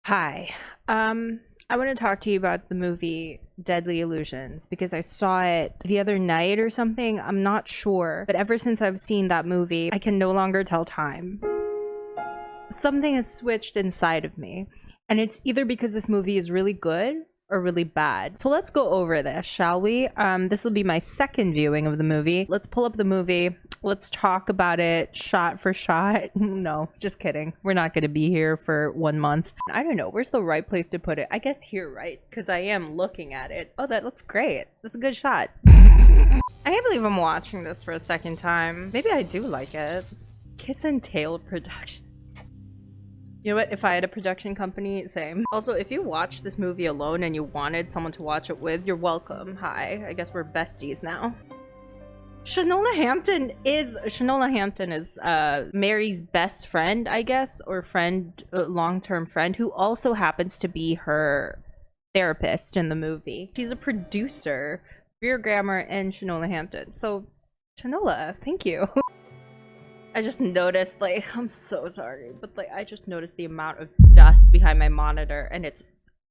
Hi. I want to talk to you about the movie Deadly Illusions because I saw it the other night or something. I'm not sure, but ever since I've seen that movie, I can no longer tell time. Something has switched inside of me, and it's either because this movie is really good or really bad. So let's go over this, shall we? This will be my second viewing of the movie. Let's pull up the movie. Let's talk about it shot for shot. No, just kidding. We're not going to be here for 1 month. I don't know. Where's the right place to put it? I guess here, right? Because I am looking at it. Oh, that looks great. That's a good shot. I can't believe I'm watching this for a second time. Maybe I do like it. Kiss and Tail production. You know what? If I had a production company, same. Also, if you watched this movie alone and you wanted someone to watch it with, you're welcome. Hi. I guess we're besties now. Shanola Hampton is Mary's best friend, I guess, or friend, long-term friend, who also happens to be her therapist in the movie. She's a producer, Greer Grammer, and Shanola Hampton. So, Shanola, thank you. I just noticed, like, I'm so sorry, but like, I just noticed the amount of dust behind my monitor, and it's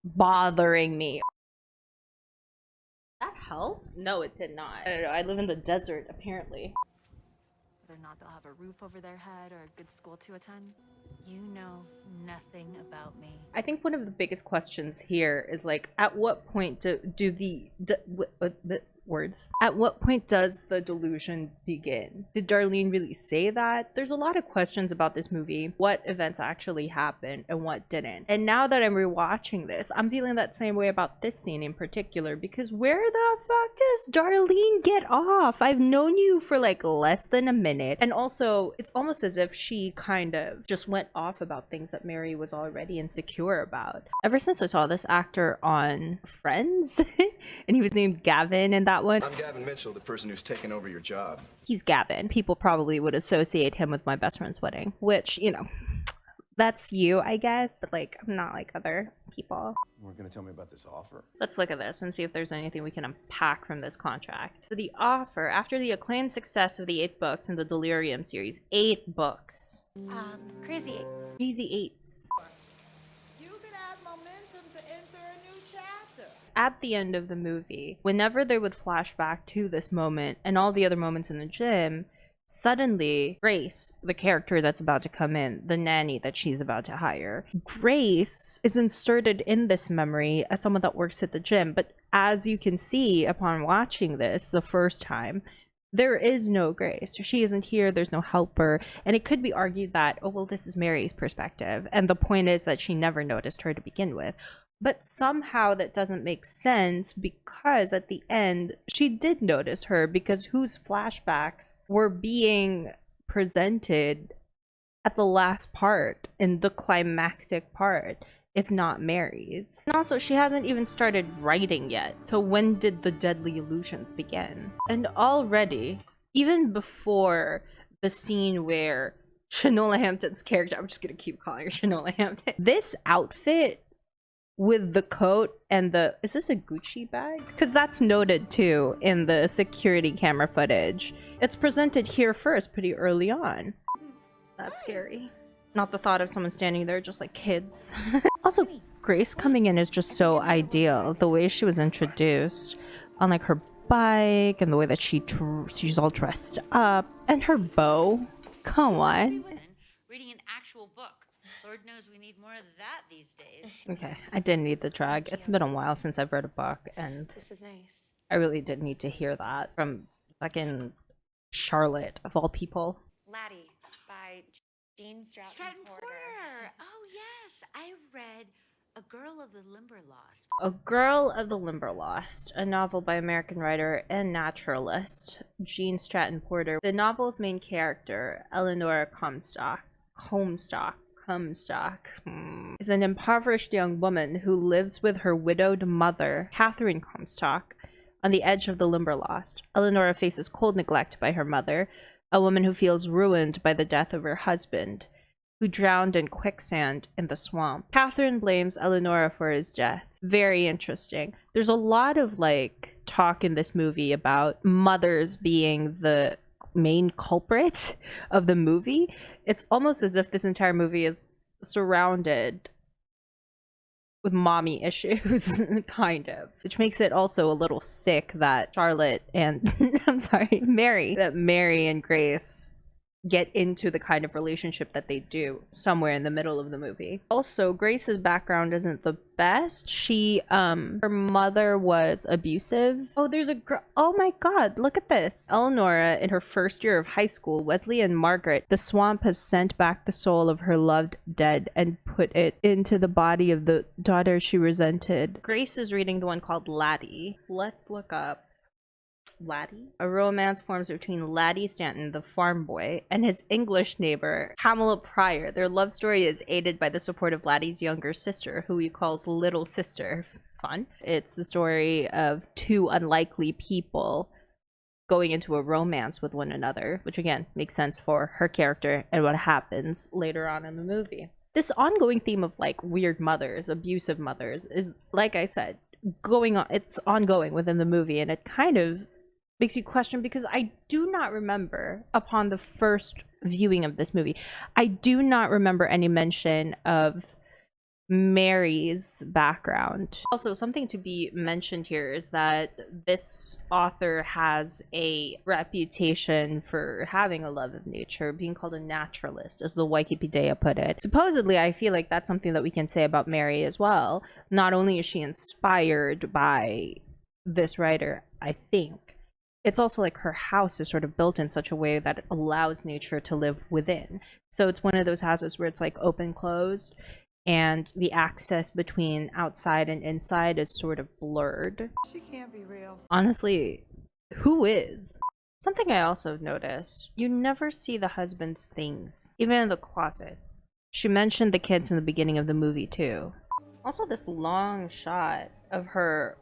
bothering me. That help? No, it did not. I don't know. I live in the desert, apparently. Whether or not they'll have a roof over their head or a good school to attend, you know nothing about me. I think one of the biggest questions here is like, at what point at what point does the delusion begin? Did Darlene really say that? There's a lot of questions about this movie, what events actually happened and what didn't. And now that I'm rewatching this, I'm feeling that same way about this scene in particular, because where the fuck does Darlene get off? I've known you for like less than a minute. And also, it's almost as if she kind of just went off about things that Mary was already insecure about. Ever since I saw this actor on Friends, and he was named Gavin in that one. I'm Gavin Mitchell, the person who's taken over your job. He's Gavin. People probably would associate him with My Best Friend's Wedding, which, you know, that's you, I guess, but like, I'm not like other people. You weren't gonna tell me about this offer? Let's look at this and see if there's anything we can unpack from this contract. So the offer, after the acclaimed success of the 8 books in the Delirium series, 8 books. Crazy eights. Crazy eights. You can add momentum to enter a new chapter. At the end of the movie, whenever they would flash back to this moment and all the other moments in the gym, suddenly Grace, the character that's about to come in, the nanny that she's about to hire, Grace is inserted in this memory as someone that works at the gym. But as you can see upon watching this the first time, there is no Grace. She isn't here. There's no helper. And it could be argued that, oh, well, this is Mary's perspective. And the point is that she never noticed her to begin with. But somehow that doesn't make sense, because at the end, she did notice her, because whose flashbacks were being presented at the last part, in the climactic part, if not Mary's. And also, she hasn't even started writing yet. So when did the Deadly Illusions begin? And already, even before the scene where Shanola Hampton's character, I'm just gonna keep calling her Shanola Hampton, this outfit with the coat and the, is this a Gucci bag? Because that's noted too in the security camera footage. It's presented here first, pretty early on. That's scary. Not the thought of someone standing there just like kids. Also, Grace coming in is just so ideal. The way she was introduced on like her bike, and the way that she's all dressed up, and her bow. Come on. Reading an actual book. Lord knows we need more of that these days. Okay, I didn't need the drag. It's been a while since I've read a book, and This is nice. I really did need to hear that from fucking Charlotte, of all people. Laddie by Jean Stratton Porter. Oh yes, I read A Girl of the Limberlost. A Girl of the Limberlost, a novel by American writer and naturalist Jean Stratton Porter. The novel's main character, Eleanor Comstock, is an impoverished young woman who lives with her widowed mother, Catherine Comstock, on the edge of the Limberlost. Eleanor faces cold neglect by her mother, a woman who feels ruined by the death of her husband, who drowned in quicksand in the swamp. Catherine blames Eleanor for his death. Very interesting. There's a lot of like talk in this movie about mothers being the main culprit of the movie. It's almost as if this entire movie is surrounded with mommy issues, kind of. Which makes it also a little sick that Charlotte and, I'm sorry, Mary and Grace get into the kind of relationship that they do somewhere in the middle of the movie. Also, Grace's background isn't the best. She her mother was abusive. Oh, there's a girl. Oh my god, look at this. Eleonora, in her first year of high school, Wesley and Margaret, the swamp has sent back the soul of her loved dead and put it into the body of the daughter she resented. Grace is reading the one called Laddie. Let's look up Laddie. A romance forms between Laddie Stanton, the farm boy, and his English neighbor, Pamela Pryor. Their love story is aided by the support of Laddie's younger sister, who he calls Little Sister. Fun. It's the story of two unlikely people going into a romance with one another, which again makes sense for her character and what happens later on in the movie. This ongoing theme of like weird mothers, abusive mothers, is, like I said, going on. It's ongoing within the movie, and it kind of makes you question, because I do not remember, upon the first viewing of this movie, I do not remember any mention of Mary's background. Also, something to be mentioned here is that this author has a reputation for having a love of nature, being called a naturalist, as the Wikipedia put it. Supposedly, I feel like that's something that we can say about Mary as well. Not only is she inspired by this writer, I think, it's also like her house is sort of built in such a way that it allows nature to live within. So it's one of those houses where it's like open closed, and the access between outside and inside is sort of blurred. She can't be real. Honestly, who is? Something I also noticed, you never see the husband's things, even in the closet. She mentioned the kids in the beginning of the movie too. Also, this long shot of her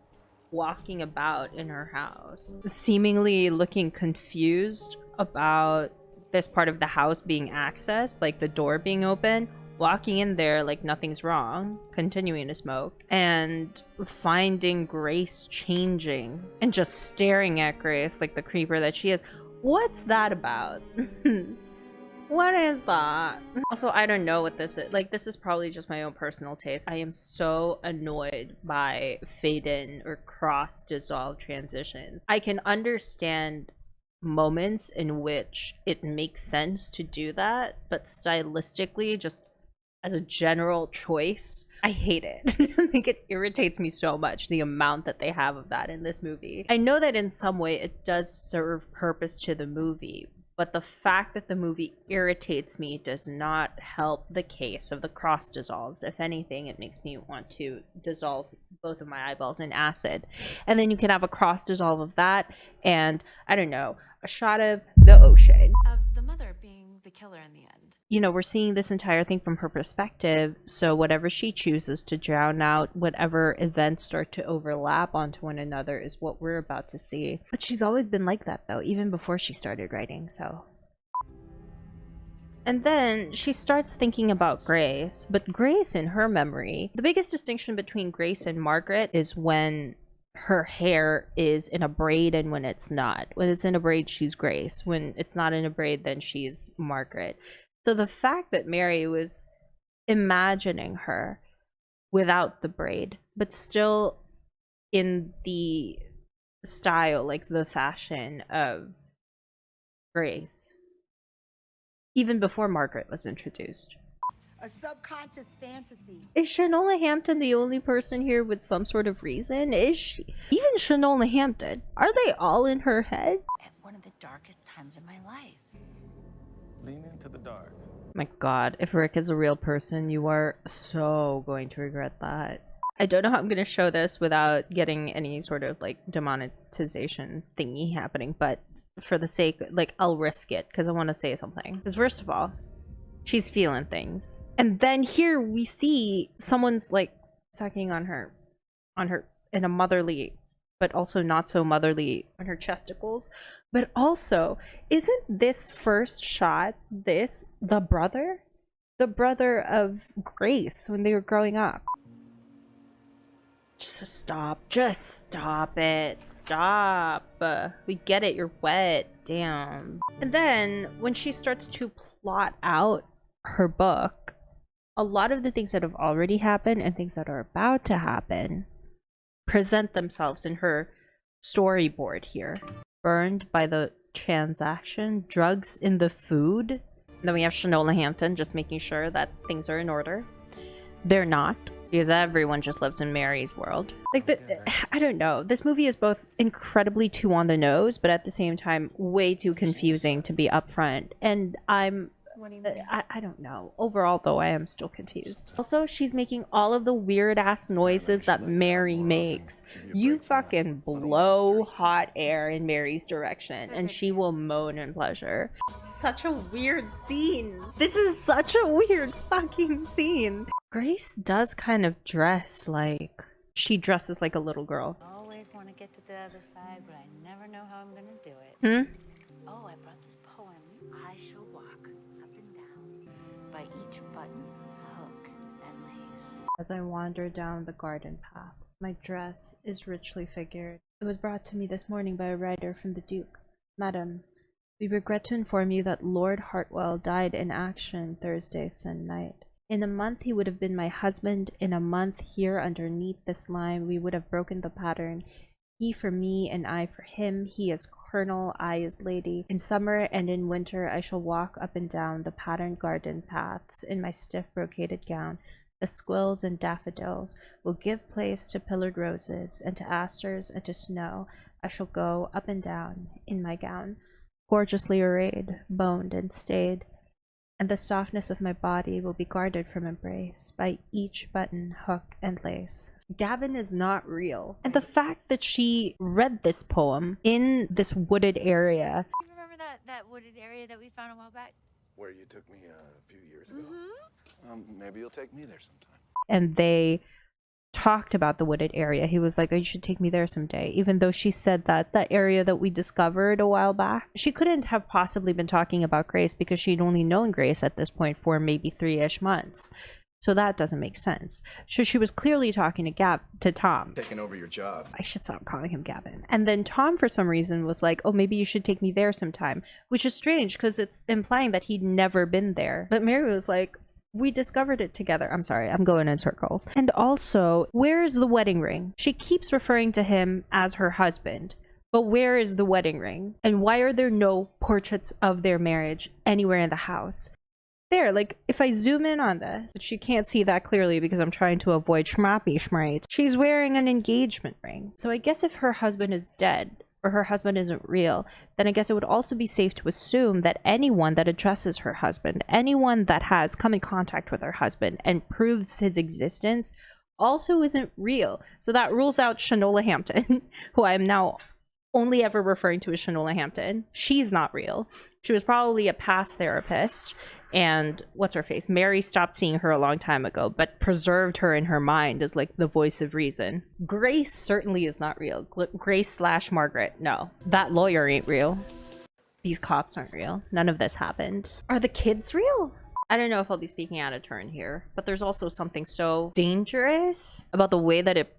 walking about in her house, seemingly looking confused about this part of the house being accessed, like the door being open, walking in there like nothing's wrong, continuing to smoke, and finding Grace changing and just staring at Grace like the creeper that she is. What's that about? What is that? Also, I don't know what this is. Like, this is probably just my own personal taste. I am so annoyed by fade-in or cross-dissolve transitions. I can understand moments in which it makes sense to do that, but stylistically, just as a general choice, I hate it. I think it irritates me so much, the amount that they have of that in this movie. I know that in some way it does serve purpose to the movie, but the fact that the movie irritates me does not help the case of the cross dissolves. If anything, it makes me want to dissolve both of my eyeballs in acid. And then you can have a cross dissolve of that and, I don't know, a shot of the ocean. Of the mother being the killer in the end. You know, we're seeing this entire thing from her perspective, so whatever she chooses to drown out, whatever events start to overlap onto one another is what we're about to see. But she's always been like that, though, even before she started writing, so. And then she starts thinking about Grace, but Grace in her memory, the biggest distinction between Grace and Margaret is when her hair is in a braid and when it's not. When it's in a braid, she's Grace. When it's not in a braid, then she's Margaret. So the fact that Mary was imagining her without the braid, but still in the style, like the fashion of Grace, even before Margaret was introduced. A subconscious fantasy. Is Shanola Hampton the only person here with some sort of reason? Is she? Even Shanola Hampton, are they all in her head? At one of the darkest times in my life. Lean into the dark. My god, if Rick is a real person, you are so going to regret that. I don't know how I'm going to show this without getting any sort of like demonetization thingy happening, but for the sake, like, I'll risk it because I want to say something. Because first of all, she's feeling things. And then here we see someone's like sucking on her in a motherly, but also not so motherly, on her chesticles. But also, isn't this first shot the brother of Grace when they were growing up? Just stop it, stop. We get it, you're wet, damn. And then when she starts to plot out her book, a lot of the things that have already happened and things that are about to happen present themselves in her storyboard here. Burned by the transaction, drugs in the food. Then we have Shanola Hampton just making sure that things are in order. They're not, because everyone just lives in Mary's world. Like, I don't know. This movie is both incredibly too on the nose, but at the same time, way too confusing to be upfront. And What do you mean? I don't know. Overall, though, I am still confused. Also, she's making all of the weird-ass noises that Mary makes. You fucking blow hot air in Mary's direction, and she will moan in pleasure. Such a weird scene. This is such a weird fucking scene. Grace does kind of dress like... She dresses like a little girl. I always want to get to the other side, but I never know how I'm going to do it. Oh, I brought this poem. I shall walk up and down by each button, hook, and lace. As I wander down the garden paths, my dress is richly figured. It was brought to me this morning by a rider from the Duke. Madam, we regret to inform you that Lord Hartwell died in action Thursday se'nnight. In a month he would have been my husband. In a month here underneath this lime we would have broken the pattern. He for me and I for him. He is colonel, I is lady. In summer and in winter I shall walk up and down the patterned garden paths in my stiff brocaded gown. The squills and daffodils will give place to pillared roses, and to asters and to snow. I shall go up and down in my gown, gorgeously arrayed, boned and stayed. And the softness of my body will be guarded from embrace by each button, hook, and lace. Gavin is not real. And the fact that she read this poem in this wooded area. You remember that wooded area that we found a while back? Where you took me a few years ago. Maybe you'll take me there sometime. And they talked about the wooded area. He was like, oh, you should take me there someday. Even though she said that the area that we discovered a while back, she couldn't have possibly been talking about Grace because she'd only known Grace at this point for maybe 3-ish months. So that doesn't make sense. So she was clearly talking to Tom. Taking over your job. I should stop calling him Gavin. And then Tom, for some reason, was like, oh, maybe you should take me there sometime. Which is strange because it's implying that he'd never been there. But Mary was like, we discovered it together. I'm sorry, I'm going in circles. And also, where is the wedding ring? She keeps referring to him as her husband. But where is the wedding ring? And why are there no portraits of their marriage anywhere in the house? There, like, if I zoom in on this, which you can't see that clearly because I'm trying to avoid schmappy schmite, she's wearing an engagement ring. So I guess if her husband is dead, or her husband isn't real, then I guess it would also be safe to assume that anyone that addresses her husband, anyone that has come in contact with her husband and proves his existence, also isn't real. So that rules out Shanola Hampton, who I am now only ever referring to as Shanola Hampton. She's not real. She was probably a past therapist, and what's her face? Mary stopped seeing her a long time ago, but preserved her in her mind as like the voice of reason. Grace certainly is not real. Grace / Margaret, no. That lawyer ain't real. These cops aren't real. None of this happened. Are the kids real? I don't know if I'll be speaking out of turn here, but there's also something so dangerous about the way that it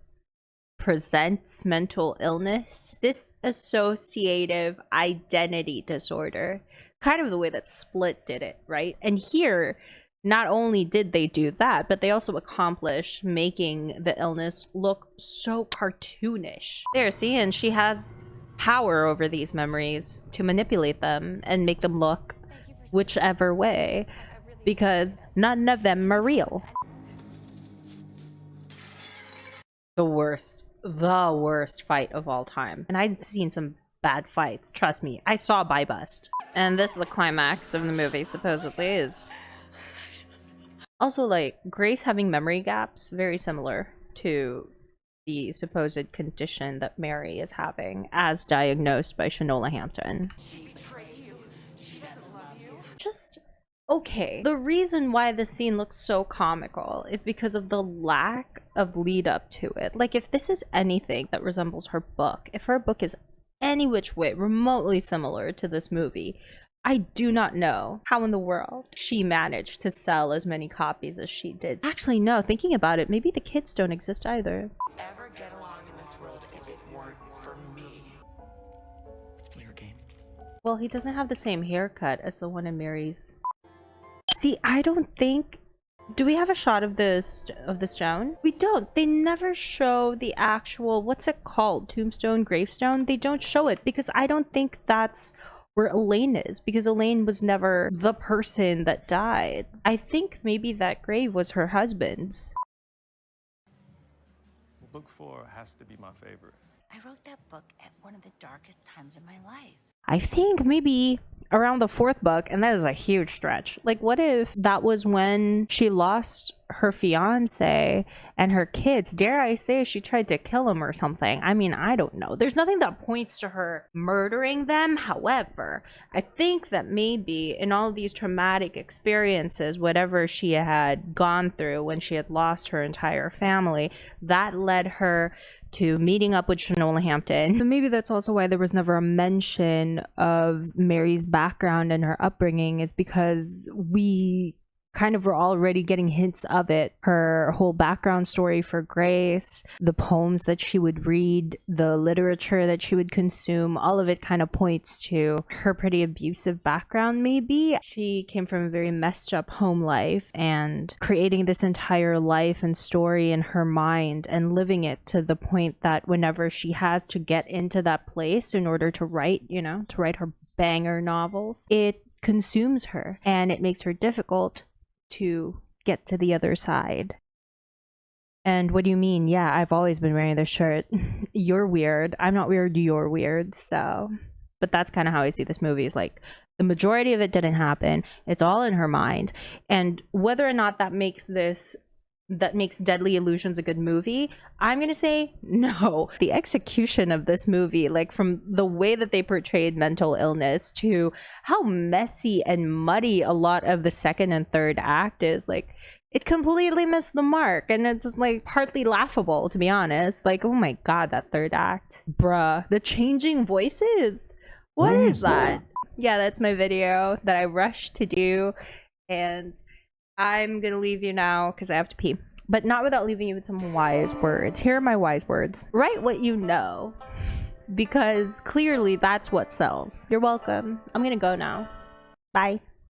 presents mental illness. Dissociative identity disorder. Kind of the way that Split did it, right? And here, not only did they do that, but they also accomplished making the illness look so cartoonish. There, see, and she has power over these memories to manipulate them and make them look whichever way, because none of them are real. The worst fight of all time. And I've seen some bad fights, trust me. I saw Bye Bust. And this is the climax of the movie, supposedly, is also like Grace having memory gaps, very similar to the supposed condition that Mary is having as diagnosed by Shanola Hampton. She betrayed you. She doesn't love you. Just okay. The reason why this scene looks so comical is because of the lack of lead up to it. Like, if this is anything that resembles her book, if her book is any which way remotely similar to this movie, I do not know how in the world she managed to sell as many copies as she did. Actually, no, thinking about it, maybe the kids don't exist either. Ever get along in this world if it weren't for me? Your game. Well, he doesn't have the same haircut as the one in Mary's. See, I don't think Do we have a shot of this stone? We don't. They never show the actual, what's it called? Tombstone, gravestone? They don't show it because I don't think that's where Elaine is, because Elaine was never the person that died. I think maybe that grave was her husband's. Book 4 has to be my favorite. I wrote that book at one of the darkest times in my life. I think maybe around the 4th book, and that is a huge stretch. Like, what if that was when she lost her fiance and her kids? Dare I say she tried to kill him or something? I mean, I don't know. There's nothing that points to her murdering them. However, I think that maybe in all these traumatic experiences, whatever she had gone through when she had lost her entire family, that led her to meeting up with Shanola Hampton. So maybe that's also why there was never a mention of Mary's background and her upbringing, is because we kind of were already getting hints of it. Her whole background story for Grace, the poems that she would read, the literature that she would consume, all of it kind of points to her pretty abusive background. Maybe she came from a very messed up home life and creating this entire life and story in her mind and living it to the point that whenever she has to get into that place in order to write, to write her banger novels, it consumes her and it makes her difficult to get to the other side. And what do you mean? Yeah, I've always been wearing this shirt. You're weird. I'm not weird. You're weird. So, but that's kind of how I see this movie, is like the majority of it didn't happen. It's all in her mind. And whether or not that makes Deadly Illusions a good movie, I'm gonna say no. The execution of this movie, like from the way that they portrayed mental illness to how messy and muddy a lot of the second and third act is, like it completely missed the mark. And it's like partly laughable, to be honest. Like, oh my god, that third act, bruh, the changing voices, what is that? Yeah, that's my video that I rushed to do, and I'm gonna leave you now because I have to pee. But not without leaving you with some wise words. Here are my wise words. Write what you know, because clearly that's what sells. You're welcome. I'm gonna go now. Bye.